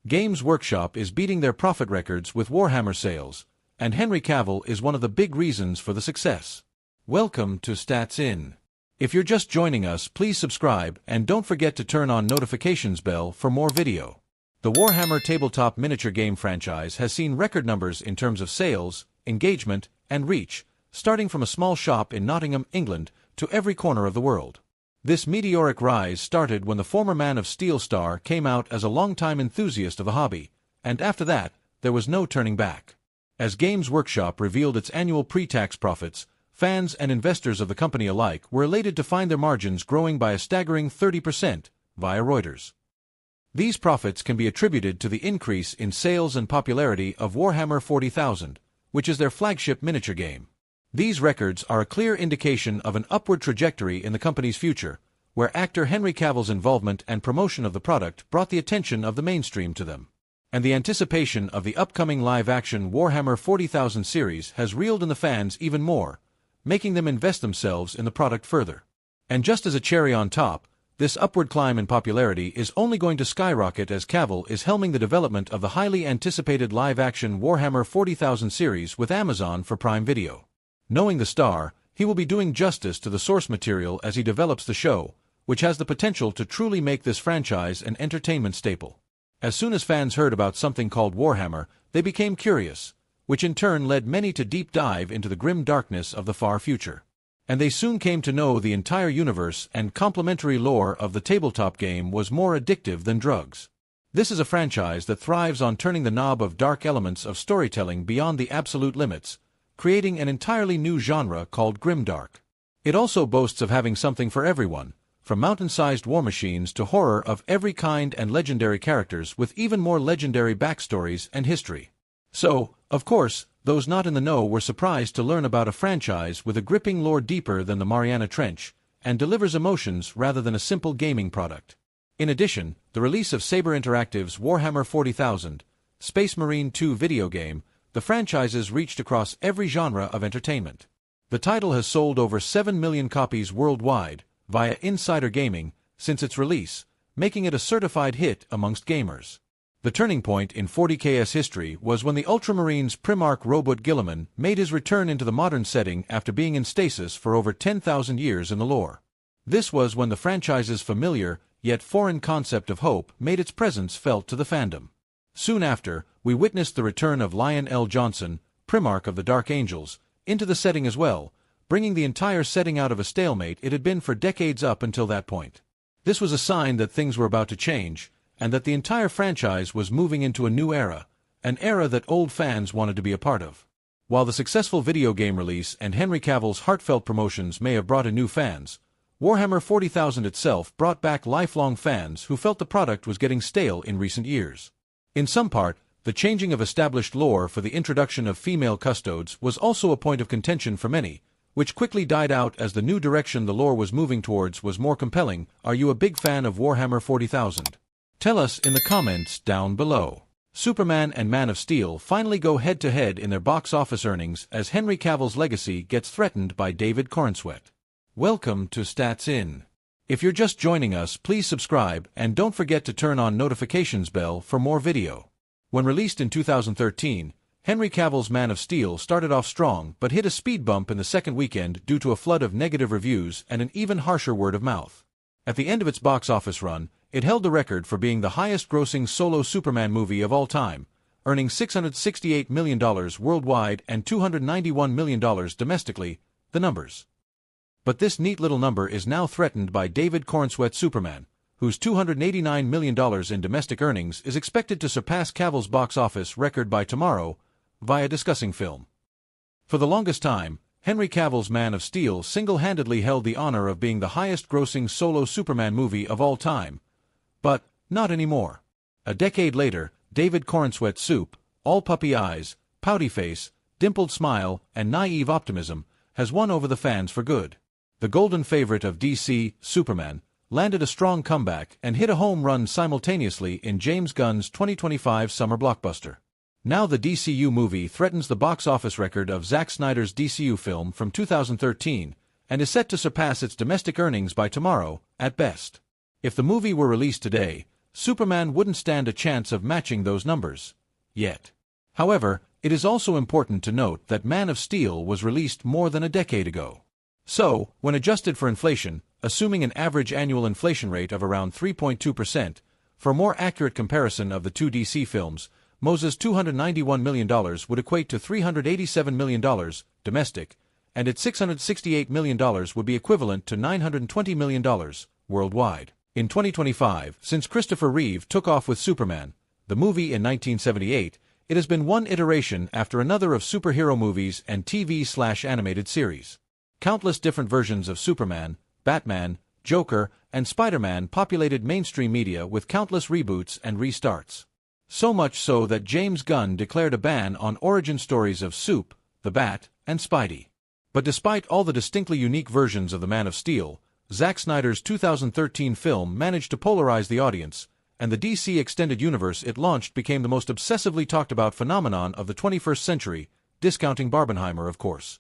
Games Workshop is beating their profit records with Warhammer sales, and Henry Cavill is one of the big reasons for the success. Welcome to Stats In. If you're just joining us, please subscribe and don't forget to turn on notifications bell for more video. The Warhammer tabletop miniature game franchise has seen record numbers in terms of sales, engagement, and reach, starting from a small shop in Nottingham, England, to every corner of the world. This meteoric rise started when the former Man of Steel star came out as a longtime enthusiast of the hobby, and after that, there was no turning back. As Games Workshop revealed its annual pre-tax profits, fans and investors of the company alike were elated to find their margins growing by a staggering 30%, via Reuters. These profits can be attributed to the increase in sales and popularity of Warhammer 40,000, which is their flagship miniature game. These records are a clear indication of an upward trajectory in the company's future, where actor Henry Cavill's involvement and promotion of the product brought the attention of the mainstream to them. And the anticipation of the upcoming live-action Warhammer 40,000 series has reeled in the fans even more, making them invest themselves in the product further. And just as a cherry on top, this upward climb in popularity is only going to skyrocket as Cavill is helming the development of the highly anticipated live-action Warhammer 40,000 series with Amazon for Prime Video. Knowing the star, he will be doing justice to the source material as he develops the show, which has the potential to truly make this franchise an entertainment staple. As soon as fans heard about something called Warhammer, they became curious, which in turn led many to deep dive into the grim darkness of the far future. And they soon came to know the entire universe and complementary lore of the tabletop game was more addictive than drugs. This is a franchise that thrives on turning the knob of dark elements of storytelling beyond the absolute limits, creating an entirely new genre called grimdark. It also boasts of having something for everyone, from mountain-sized war machines to horror of every kind and legendary characters with even more legendary backstories and history. So, of course, those not in the know were surprised to learn about a franchise with a gripping lore deeper than the Mariana Trench, and delivers emotions rather than a simple gaming product. In addition, the release of Saber Interactive's Warhammer 40,000, Space Marine 2 video game, the franchises reached across every genre of entertainment. The title has sold over 7 million copies worldwide, via Insider Gaming, since its release, making it a certified hit amongst gamers. The turning point in 40k's history was when the Ultramarines Primarch Robert Guilliman made his return into the modern setting after being in stasis for over 10,000 years in the lore. This was when the franchise's familiar, yet foreign concept of hope made its presence felt to the fandom. Soon after, we witnessed the return of Lion L. Johnson, Primarch of the Dark Angels, into the setting as well, bringing the entire setting out of a stalemate it had been for decades up until that point. This was a sign that things were about to change, and that the entire franchise was moving into a new era, an era that old fans wanted to be a part of. While the successful video game release and Henry Cavill's heartfelt promotions may have brought in new fans, Warhammer 40,000 itself brought back lifelong fans who felt the product was getting stale in recent years. In some part, the changing of established lore for the introduction of female custodes was also a point of contention for many, which quickly died out as the new direction the lore was moving towards was more compelling. Are you a big fan of Warhammer 40,000? Tell us in the comments down below. Superman and Man of Steel finally go head-to-head in their box office earnings as Henry Cavill's legacy gets threatened by David Corenswet. Welcome to Stats In. If you're just joining us, please subscribe and don't forget to turn on notifications bell for more video. When released in 2013, Henry Cavill's Man of Steel started off strong but hit a speed bump in the second weekend due to a flood of negative reviews and an even harsher word of mouth. At the end of its box office run, it held the record for being the highest-grossing solo Superman movie of all time, earning $668 million worldwide and $291 million domestically, the numbers. But this neat little number is now threatened by David Corenswet's Superman, whose $289 million in domestic earnings is expected to surpass Cavill's box office record by tomorrow, via Discussing Film. For the longest time, Henry Cavill's Man of Steel single-handedly held the honor of being the highest-grossing solo Superman movie of all time, but not anymore. A decade later, David Corenswet's Soup, all puppy eyes, pouty face, dimpled smile, and naive optimism, has won over the fans for good. The golden favorite of DC, Superman, landed a strong comeback and hit a home run simultaneously in James Gunn's 2025 summer blockbuster. Now the DCU movie threatens the box office record of Zack Snyder's DCU film from 2013 and is set to surpass its domestic earnings by tomorrow, at best. If the movie were released today, Superman wouldn't stand a chance of matching those numbers. Yet. However, it is also important to note that Man of Steel was released more than a decade ago. So, when adjusted for inflation, assuming an average annual inflation rate of around 3.2%, for a more accurate comparison of the two DC films, Moses' $291 million would equate to $387 million domestic, and its $668 million would be equivalent to $920 million worldwide. In 2025, since Christopher Reeve took off with Superman, the movie in 1978, it has been one iteration after another of superhero movies and TV/animated series. Countless different versions of Superman, Batman, Joker, and Spider-Man populated mainstream media with countless reboots and restarts. So much so that James Gunn declared a ban on origin stories of Supe, the Bat, and Spidey. But despite all the distinctly unique versions of the Man of Steel, Zack Snyder's 2013 film managed to polarize the audience, and the DC Extended Universe it launched became the most obsessively talked about phenomenon of the 21st century, discounting Barbenheimer, of course.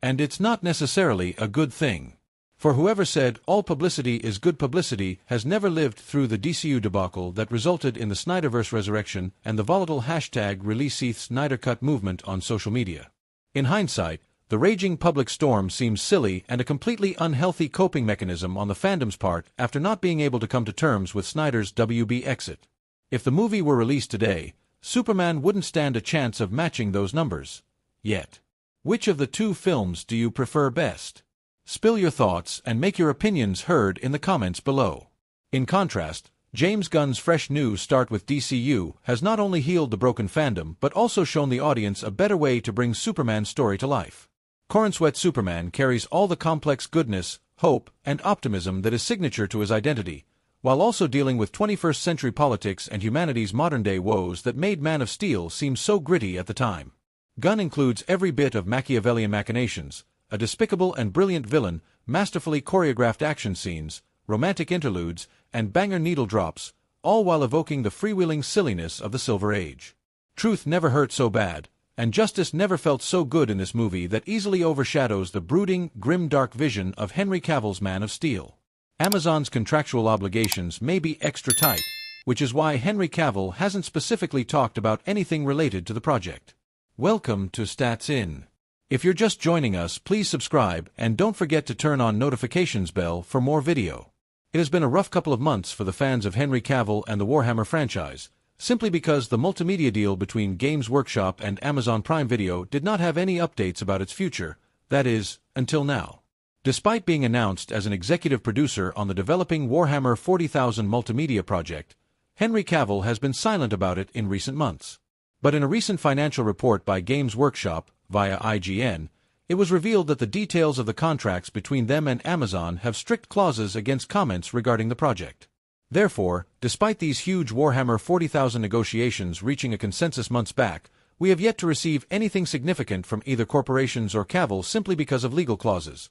And it's not necessarily a good thing. For whoever said all publicity is good publicity has never lived through the DCU debacle that resulted in the Snyderverse resurrection and the volatile #ReleaseSnyderCut movement on social media. In hindsight, the raging public storm seems silly and a completely unhealthy coping mechanism on the fandom's part after not being able to come to terms with Snyder's WB exit. If the movie were released today, Superman wouldn't stand a chance of matching those numbers. Yet. Which of the two films do you prefer best? Spill your thoughts and make your opinions heard in the comments below. In contrast, James Gunn's fresh new start with DCU has not only healed the broken fandom but also shown the audience a better way to bring Superman's story to life. Corenswet Superman carries all the complex goodness, hope, and optimism that is signature to his identity, while also dealing with 21st century politics and humanity's modern-day woes that made Man of Steel seem so gritty at the time. Gunn includes every bit of Machiavellian machinations, a despicable and brilliant villain, masterfully choreographed action scenes, romantic interludes, and banger needle drops, all while evoking the freewheeling silliness of the Silver Age. Truth never hurt so bad, and justice never felt so good in this movie that easily overshadows the brooding, grim-dark vision of Henry Cavill's Man of Steel. Amazon's contractual obligations may be extra tight, which is why Henry Cavill hasn't specifically talked about anything related to the project. Welcome to Stats In. If you're just joining us, please subscribe and don't forget to turn on notifications bell for more video. It has been a rough couple of months for the fans of Henry Cavill and the Warhammer franchise, simply because the multimedia deal between Games Workshop and Amazon Prime Video did not have any updates about its future, that is, until now. Despite being announced as an executive producer on the developing Warhammer 40,000 multimedia project, Henry Cavill has been silent about it in recent months. But in a recent financial report by Games Workshop, via IGN, it was revealed that the details of the contracts between them and Amazon have strict clauses against comments regarding the project. Therefore, despite these huge Warhammer 40,000 negotiations reaching a consensus months back, we have yet to receive anything significant from either corporations or Cavill simply because of legal clauses.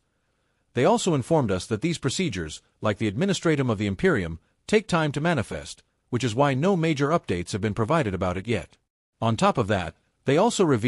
They also informed us that these procedures, like the administratum of the Imperium, take time to manifest, which is why no major updates have been provided about it yet. On top of that, they also revealed